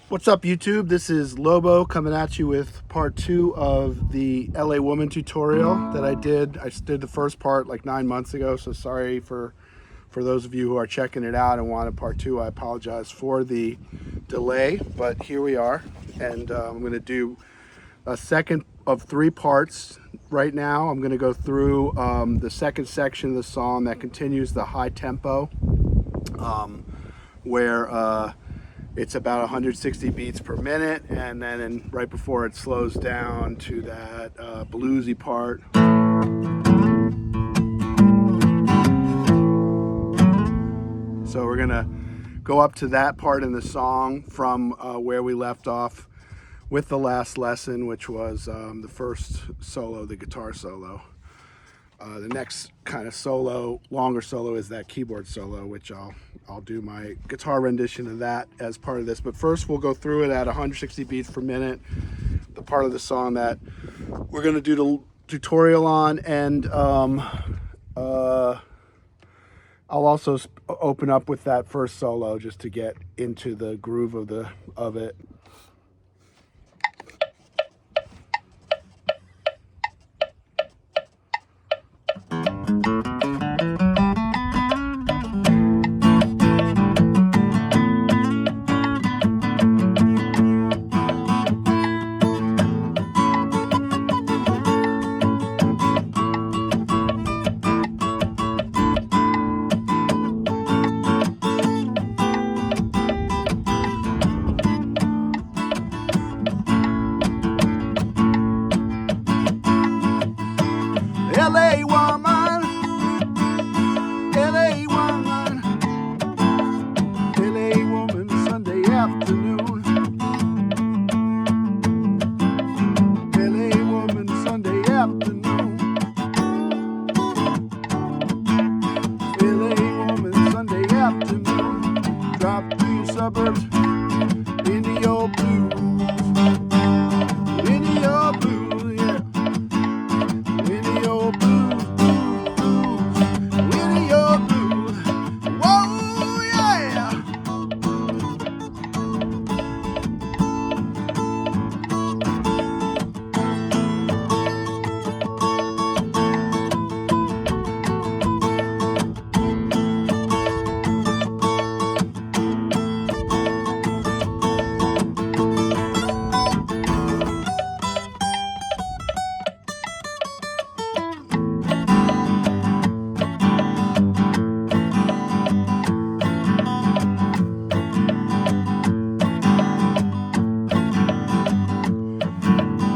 What's up, YouTube? This is Lobo coming at you with part 2 of the LA Woman tutorial that I did. I did the first part like 9 months ago, so sorry for those of you who are checking it out and wanted part 2. I apologize for the delay, but here we are, and I'm going to do a second of 3 parts right now. I'm going to go through the second section of the song that continues the high tempo, where it's about 160 beats per minute, and then right before it slows down to that bluesy part. So we're gonna go up to that part in the song from where we left off with the last lesson, which was the first solo, the guitar solo. The next kind of solo, longer solo, is that keyboard solo, which I'll do my guitar rendition of that as part of this. But first we'll go through it at 160 beats per minute, the part of the song that we're going to do the tutorial on, and I'll also open up with that first solo just to get into the groove of it. LA woman, LA woman, LA woman, Sunday afternoon. LA woman, Sunday afternoon. LA woman, Sunday afternoon. Drop to your suburbs, into your blues, into your blues, yeah. Into your blues, into your blues. Whoa, yeah.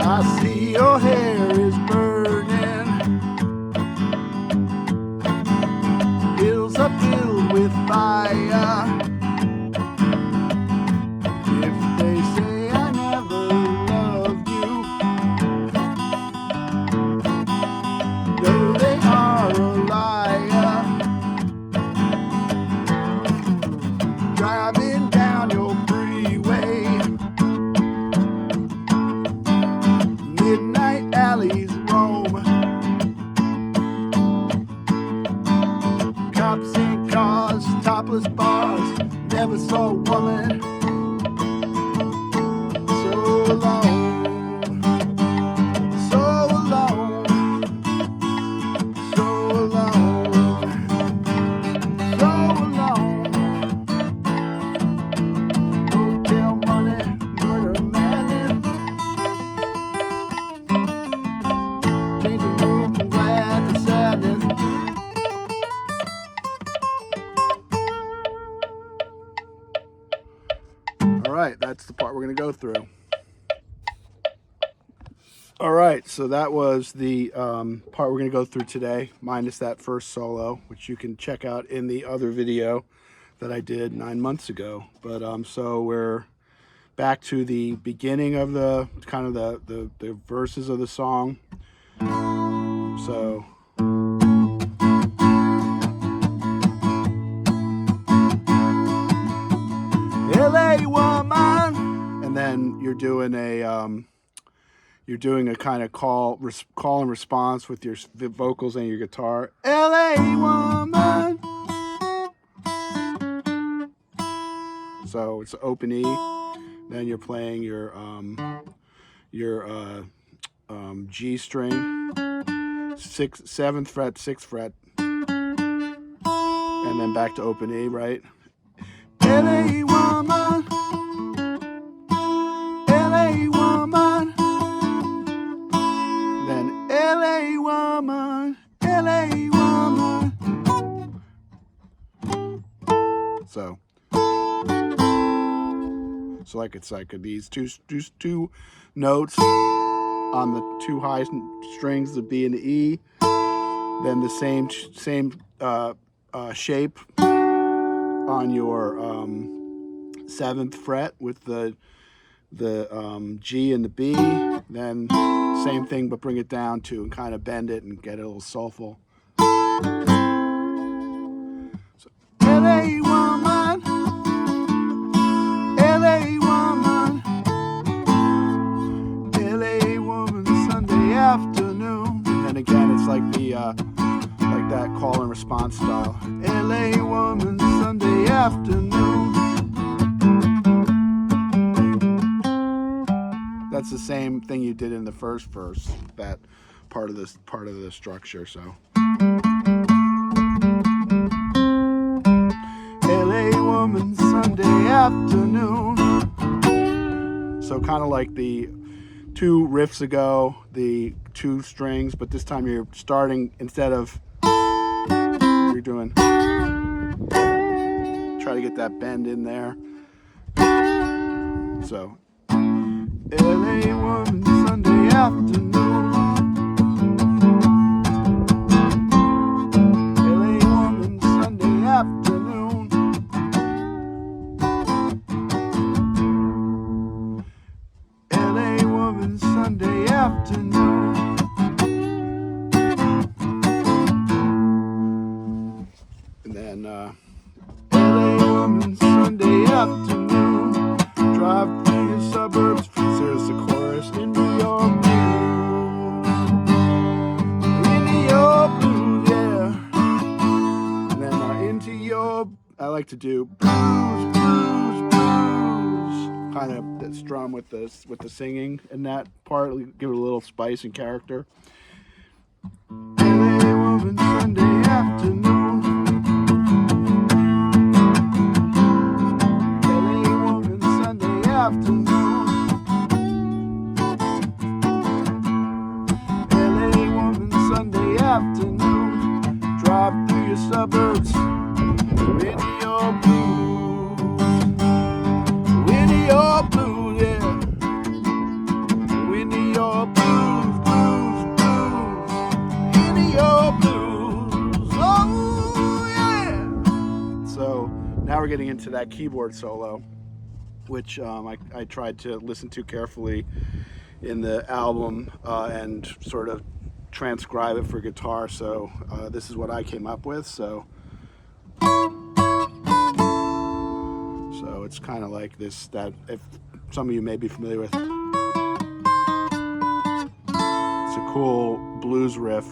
I see your hair is burning, hills are filled with fire. If they say I never loved you, no, they are a liar. Driving down your freeway, midnight alleys roam, cops in cars, topless bars, never saw a woman so alone, so alone, so alone, so alone. Hotel money, murder madness, changing room from glad to sadness. All right, that's the part we're going to go through. All right, so that was the part we're going to go through today, minus that first solo, which you can check out in the other video that I did 9 months ago. But so we're back to the beginning of the kind of the verses of the song. So LA woman, and then you're doing a kind of call and response with your vocals and your guitar. LA woman. So it's open E, Then you're playing your G string, 7th fret, 6th fret, and then back to open E, right? LA woman, LA woman, then LA woman, LA woman. So like it's like these two notes on the 2 high strings, the B and the E, then the same shape on your 7th fret with the G and the B, then same thing but bring it down to and kind of bend it and get it a little soulful. So, LA woman, LA woman, LA woman, Sunday afternoon. And again, it's like the like that call and response style. LA woman, Sunday afternoon. That's the same thing you did in the first verse, that part of the structure. So LA woman, Sunday afternoon. So kind of like the 2 riffs ago, the 2 strings, but this time you're starting, instead of, you're doing, try to get that bend in there. So LA woman, Sunday afternoon. LA woman, Sunday afternoon. LA woman, Sunday afternoon. And then LA woman, Sunday afternoon. Drive through your suburbs. There's the chorus. Into your blues. Into your blues, yeah. And then into your, I like to do blues, blues, blues. Kind of that strum with the singing in that part, give it a little spice and character. LA woman, Sunday afternoon. LA woman, Sunday afternoon. LA woman, Sunday afternoon. Drive through your suburbs. Into your blues. Into your blues, yeah. Into your blues, blues, blues. Into your blues, oh yeah. So now we're getting into that keyboard solo, which I tried to listen to carefully in the album and sort of transcribe it for guitar. So this is what I came up with. So it's kind of like this, that if some of you may be familiar with. It's a cool blues riff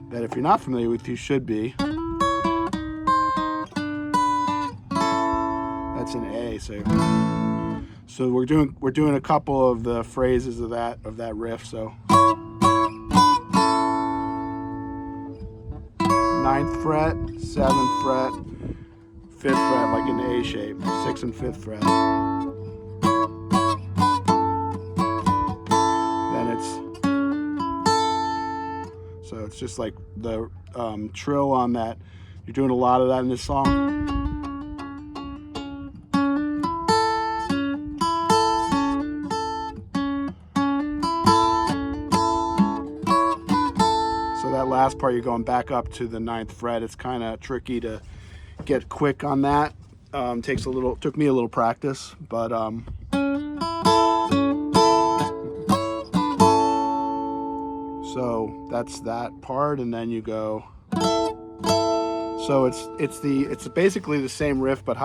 that if you're not familiar with, you should be. That's an A. So we're doing a couple of the phrases of that riff. So 9th fret, 7th fret, 5th fret, like in the A shape, 6th and 5th fret. So it's just like the trill on that. You're doing a lot of that in this song. So that last part, you're going back up to the 9th fret. It's kind of tricky to get quick on that. Took me a little practice, but so that's that part, and then you go. So it's basically the same riff, but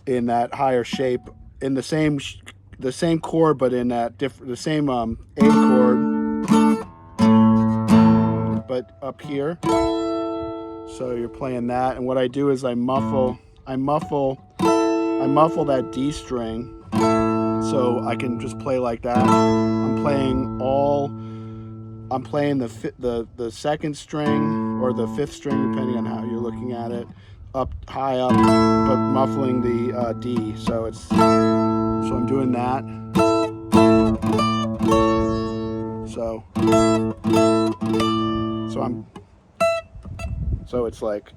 in that higher shape, in the same chord, but in that the same A chord, but up here. So you're playing that, and what I do is I muffle I muffle that D string so I can just play like that. I'm playing the second string or the fifth string, depending on how you're looking at it, up high up, but muffling the D. So I'm doing that. So it's like,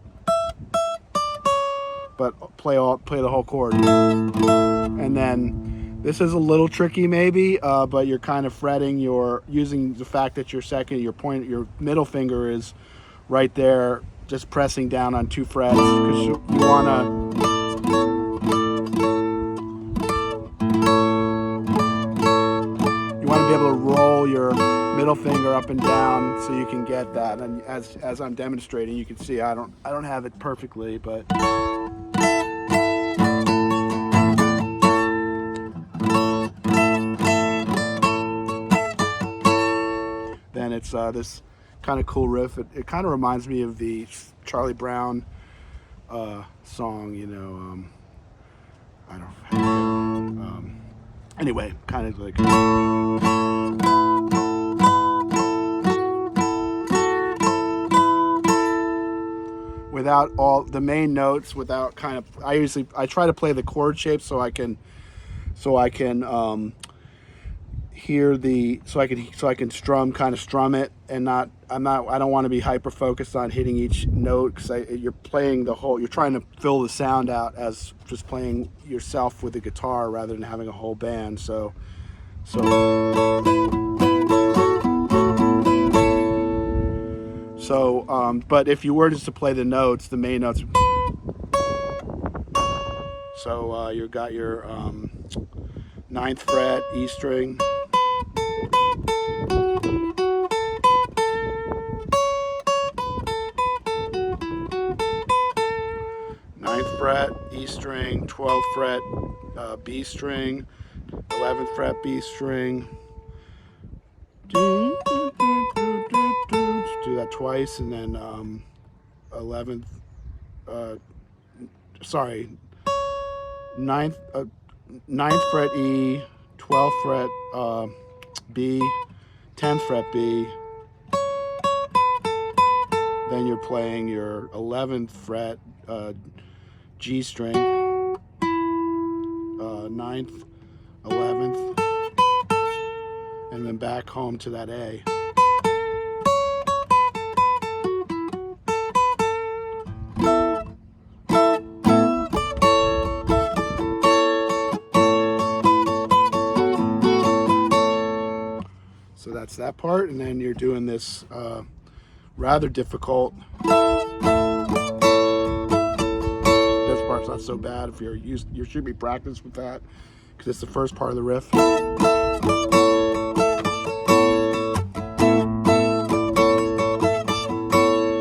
but play the whole chord, and then this is a little tricky maybe, but you're kind of fretting. You're using the fact that your middle finger is right there, just pressing down on 2 frets because you want to be able to roll your middle finger up and down so you can get that. And as I'm demonstrating, you can see I don't have it perfectly, but then it's this kind of cool riff. It kind of reminds me of the Charlie Brown song, you know. I don't know. Anyway, kind of like. Without all the main notes, without kind of, I try to play the chord shape so I can hear so I can strum it, and I don't want to be hyper focused on hitting each note, because you're trying to fill the sound out as just playing yourself with the guitar rather than having a whole band. But if you were just to play the notes, the main notes, so you got your 9th fret E string, 9th fret E string, 12th fret B string, 11th fret B string. Do that twice, and then 9th fret E, 12th fret B, 10th fret B. Then you're playing your 11th fret G string, 9th, 11th, and then back home to that A. So that's that part, and then you're doing this rather difficult. This part's not so bad if you should be practiced with that, because it's the first part of the riff.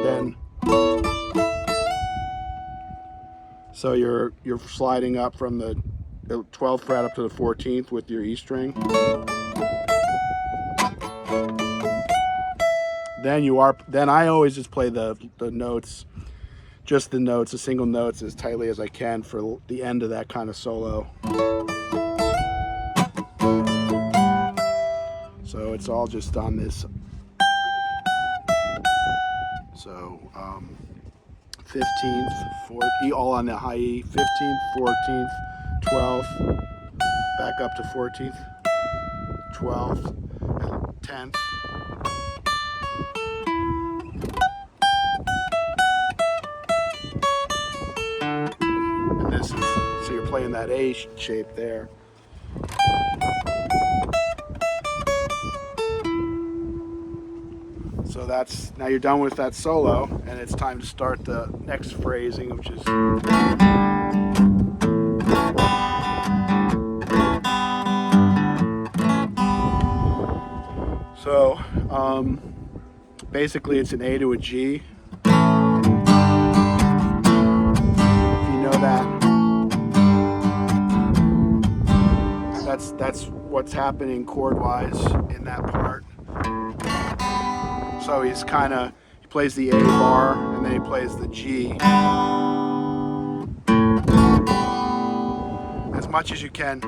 Then, so you're sliding up from the 12th fret up to the 14th with your E string. Then I always just play the notes, just the notes, the single notes, as tightly as I can for the end of that kind of solo. So it's all just on this. So 15th, 14th, all on the high E, 15th, 14th, 12th, back up to 14th, 12th, and 10th. So you're playing that A shape there. So now you're done with that solo, and it's time to start the next phrasing, which is basically it's an A to a G. If you know that. That's what's happening chord-wise in that part. So he plays the A bar, and then he plays the G. much as you can.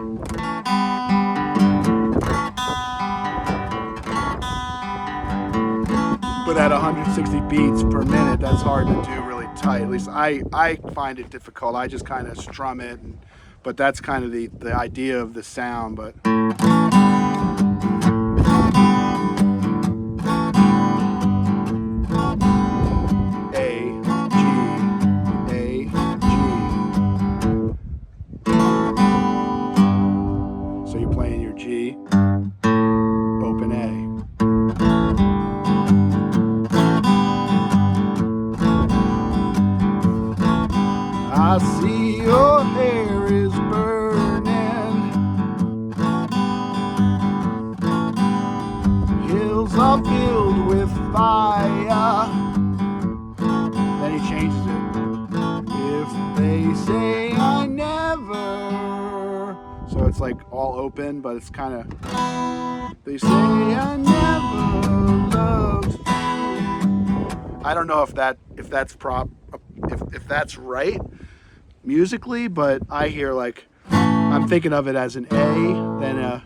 But at 160 beats per minute, that's hard to do really tight. At least I find it difficult. I just kind of strum it, but that's kind of the idea of the sound. But so you're playing your G, open A. I see your hair is burning, hills are filled with fire. Then he changes it. If they say I never, so it's like all open, but it's kind of, they say I never loved you. I don't know if that's right musically, but I hear like, I'm thinking of it as an A, then a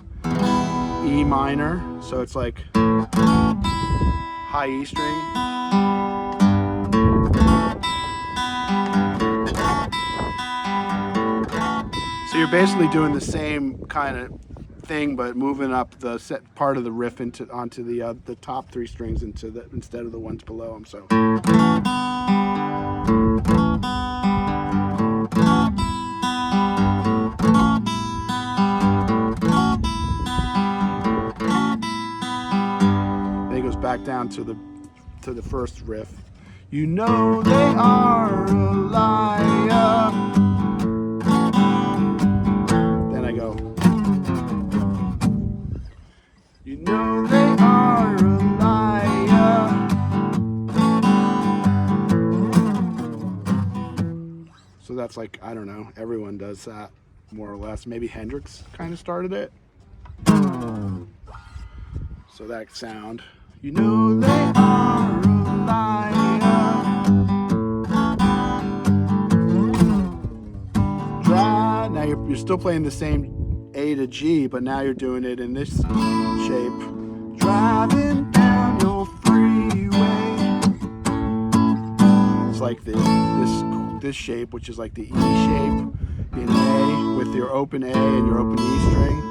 E minor, so it's like high E string. So you're basically doing the same kind of thing, but moving up the set part of the riff onto the top three strings instead of the ones below them. So. Then it goes back down to the first riff. You know they are a liar. Then I go. You know they are a liar. So that's like, I don't know, everyone does that more or less. Maybe Hendrix kind of started it. So that sound. You know they are a liar. Now you're still playing the same A to G, but now you're doing it in this shape. Driving down your freeway. It's like this shape, which is like the E shape in A with your open A and your open E string.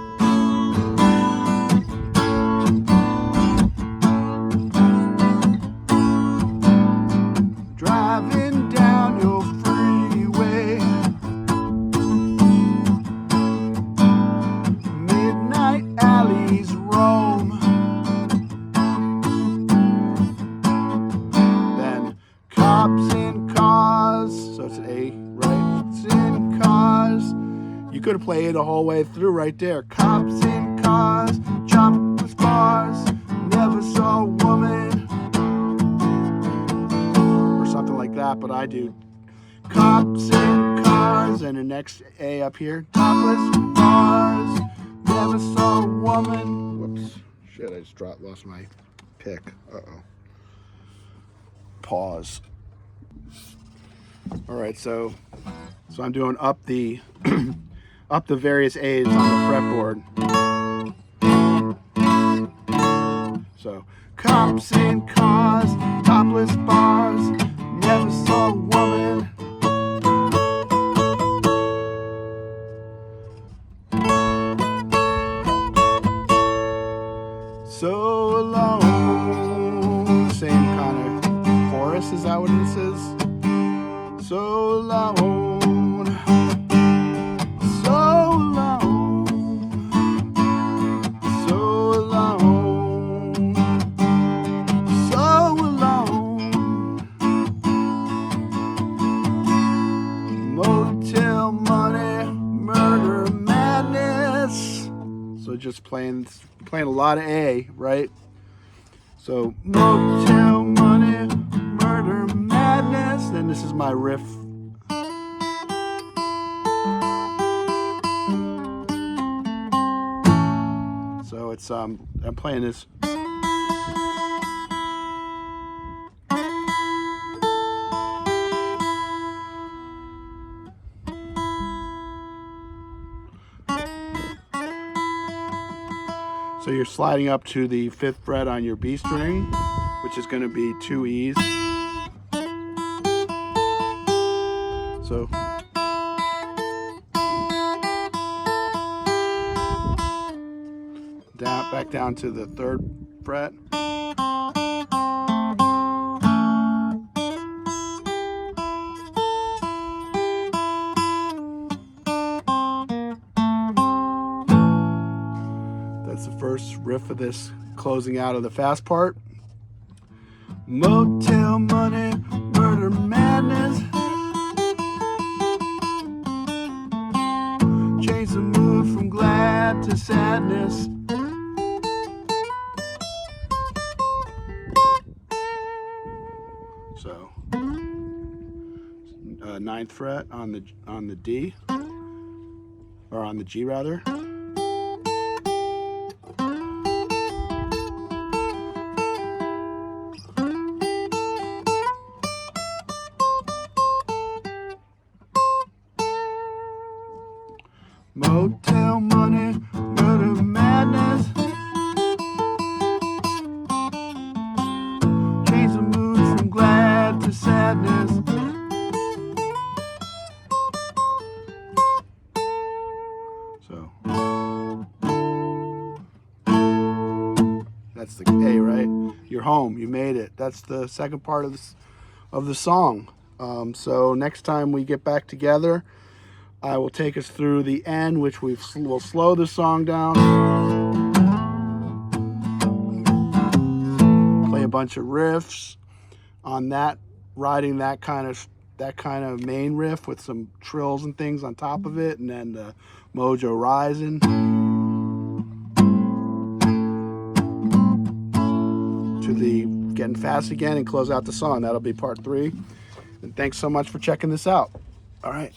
Driving down your freeway. Midnight alleys roam. Then cops in cars. So it's an A, right? It's in cars. You could have played it the whole way through right there. Cops in cars, jobless bars, never saw a woman. Something like that, but I do cops in cars and the next A up here, topless bars, never saw a woman. Whoops, shit, I just lost my pick. Pause. All right, so I'm doing up the up the various A's on the fretboard. So cops in cars, topless bars, never saw a woman. So alone. Same kind of chorus, is that what this is? So alone. So alone. So alone. So alone. Motel money, murder, madness. So just playing a lot of A, right? So motel money, murder, madness. Then this is my riff. So it's I'm playing this. So you're sliding up to the 5th fret on your B string, which is going to be 2 E's. So down, back down to the 3rd fret. That's the first riff of this closing out of the fast part. Motel money, murder madness. Change the mood from glad to sadness. So 9th fret on the D, or on the G rather. Motel money, murder madness. Change the mood from glad to sadness. So that's the A, right? You're home. You made it. That's the second part of the song. So next time we get back together, I will take us through the end, which we'll slow the song down, play a bunch of riffs on that, riding that kind of main riff with some trills and things on top of it, and then the mojo rising to the getting fast again, and close out the song. That'll be part 3. And thanks so much for checking this out. All right.